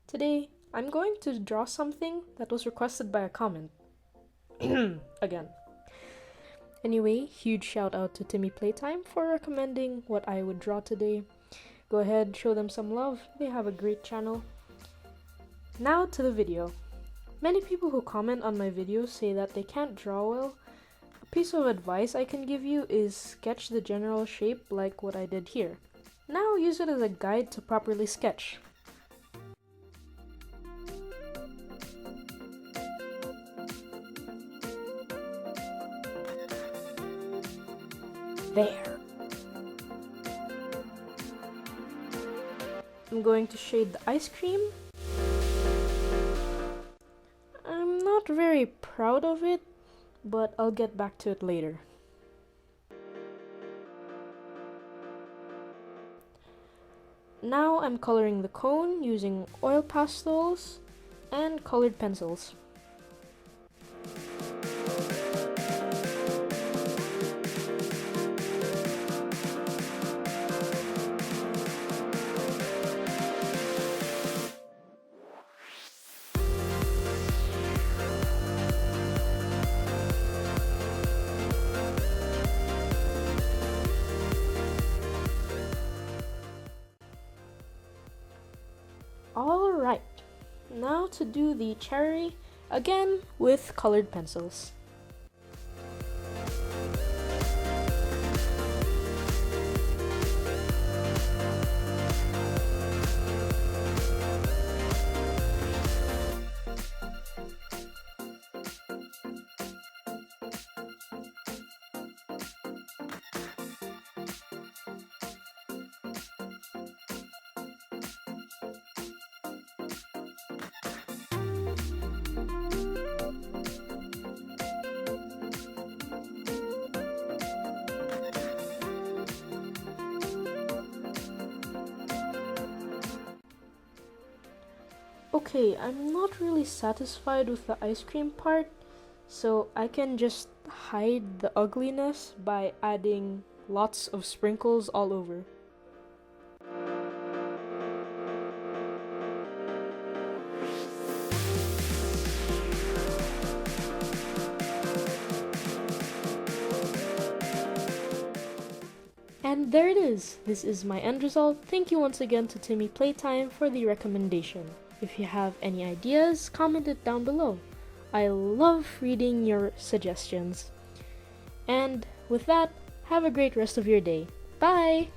Today, I'm going to draw something that was requested by a comment. Again. Anyway, huge shout out to Timmy Playtime for recommending what I would draw today. Go ahead, show them some love. They have a great channel. Now to the video. Many people who comment on my videos say that they can't draw well. A piece of advice I can give you is sketch the general shape like what I did here. Now use it as a guide to properly sketch. There. I'm going to shade the ice cream. I'm not very proud of it, but I'll get back to it later. Now I'm coloring the cone using oil pastels and colored pencils. Alright, now to do the cherry, again with colored pencils. Okay, I'm not really satisfied with the ice cream part, so I can just hide the ugliness by adding lots of sprinkles all over. And there it is! This is my end result. Thank you once again to Timmy Playtime for the recommendation. If you have any ideas, comment it down below. I love reading your suggestions. And with that, have a great rest of your day. Bye!